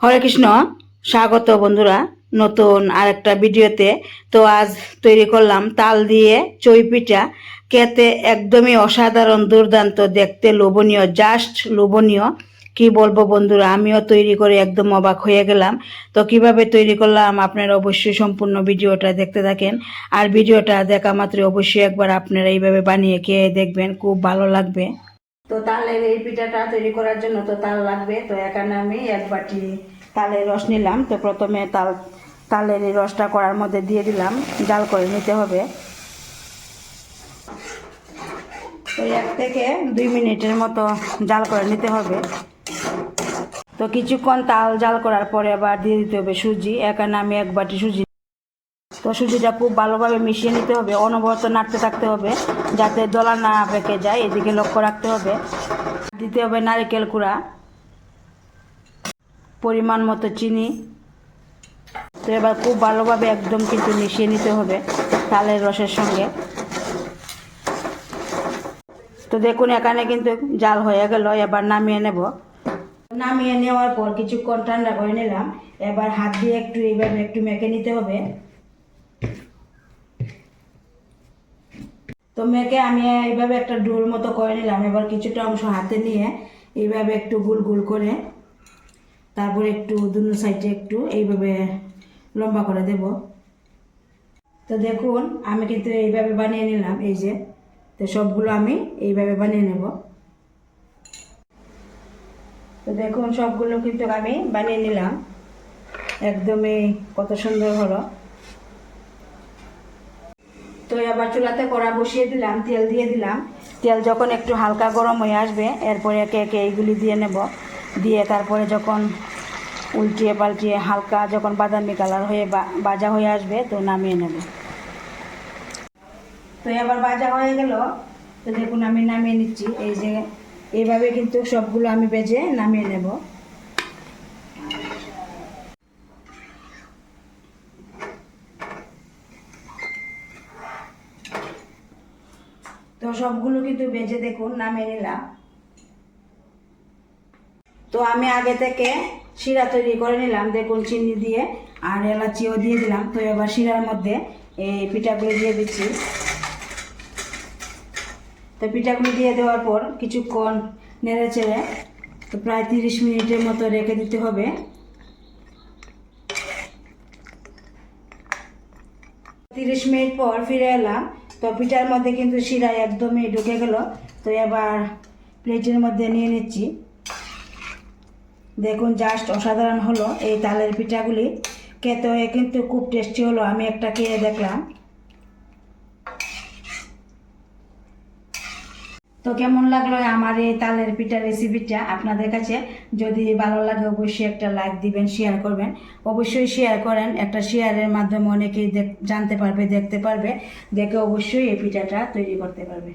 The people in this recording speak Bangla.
হরে কৃষ্ণ। স্বাগত বন্ধুরা নতুন আরেকটা ভিডিওতে। তো আজ তৈরি করলাম তাল দিয়ে চই পিঠা। খেতে একদমই অসাধারণ, দুর্দান্ত, দেখতে লোভনীয়, জাস্ট লোভনীয়। কি বলবো বন্ধুরা, আমিও তৈরি করে একদম অবাক হয়ে গেলাম। তো কিভাবে তৈরি করলাম আপনারা অবশ্যই সম্পূর্ণ ভিডিওটা দেখতে থাকেন। আর ভিডিওটা দেখা মাত্র অবশ্যই একবার আপনারা এইভাবে বানিয়ে খেয়ে দেখবেন, খুব ভালো লাগবে। তো তালের এই পিঠাটা তৈরি করার জন্য তো তাল লাগবে। তো এখানে আমি এক বাটি তালের রস নিলাম। তো প্রথমে তালের এই রসটা করার মধ্যে দিয়ে দিলাম, জাল করে নিতে হবে। তো 1 থেকে 2 মিনিটের মতো জাল করে নিতে হবে। তো কিছুক্ষণ তাল জাল করার পরে আবার দিয়ে দিতে হবে সুজি। এখানে আমি 1 বাটি সুজি। তো সুজিটা খুব ভালোভাবে মিশিয়ে নিতে হবে, অনবরত নাড়তে থাকতে হবে যাতে দলা না পেকে যায়, এদিকে লক্ষ্য রাখতে হবে। দিতে হবে নারকেল কুড়া, পরিমাণ মতো চিনি। তো এবার খুব ভালোভাবে একদম কিন্তু মিশিয়ে নিতে হবে তালের রসের সঙ্গে। তো দেখুন এখানে কিন্তু জাল হয়ে গেল। এবার নামিয়ে নেব। নামিয়ে নেওয়ার পর কিছুক্ষণ ঠান্ডা করে নিলাম। এবার হাত দিয়ে একটু এইভাবে একটু মেখে নিতে হবে। তো মেখে আমি এইভাবে একটা ডোর মতো করে নিলাম। এবার কিছুটা অংশ হাতে নিয়ে এইভাবে একটু গোল গোল করে, তারপর একটু দুনো সাইডে একটু এইভাবে লম্বা করে দেব। তো দেখুন আমি কিন্তু এইভাবে বানিয়ে নিলাম, এই যে। তো সবগুলো আমি এইভাবে বানিয়ে নেব। তো দেখুন সবগুলো কিন্তু আমি বানিয়ে নিলাম, একদমই কত সুন্দর হলো। তো এবার চুলাতে কড়া বসিয়ে দিলাম, তেল দিয়ে দিলাম। তেল যখন একটু হালকা গরম হয়ে আসবে এরপরে একে একে এইগুলি দিয়ে নেব। দিয়ে তারপরে যখন উল্টিয়ে পাল্টিয়ে হালকা যখন বাদামি কালার হয়ে ভাজা হয়ে আসবে তো নামিয়ে নেব। তো এবার ভাজা হয়ে গেল। তো দেখুন আমি নামিয়ে নিচ্ছি, এই যে এইভাবে কিন্তু সবগুলো আমি ভেজে নামিয়ে নেব। তো সবগুলো কিন্তু ভেজে দেখুন নামিয়ে নিলাম। তো আমি আগে থেকে শিরা তৈরি করে নিলাম, দেখুন চিনি দিয়ে আর এলাচিও দিয়ে দিলাম। তো এবার শিরার মধ্যে এই পিঠাগুলো দিয়ে দিচ্ছি। তো পিঠাগুলো দিয়ে দেওয়ার পর কিছুক্ষণ নেড়ে চেড়ে তো প্রায় 30 মিনিটের মতো রেখে দিতে হবে। 30 মিনিট পর ফিরে এলাম। তো পিঠার মধ্যে কিন্তু শিরা একদমই ঢুকে গেল। তো এবার প্লেটের মধ্যে নিয়ে নিচ্ছি। দেখুন জাস্ট অসাধারণ হলো এই তালের পিঠাগুলি। খেতে কিন্তু খুব টেস্টি হলো। আমি একটা খেয়ে দেখলাম। তো কেমন লাগলো আমার এই তালের পিঠা রেসিপিটা আপনাদের কাছে? যদি ভালো লাগে অবশ্যই একটা লাইক দিবেন, শেয়ার করবেন। অবশ্যই শেয়ার করেন, একটা শেয়ারের মাধ্যমে অনেকেই জানতে পারবে, দেখতে পারবে, দেখে অবশ্যই এই পিঠাটা তৈরি করতে পারবে।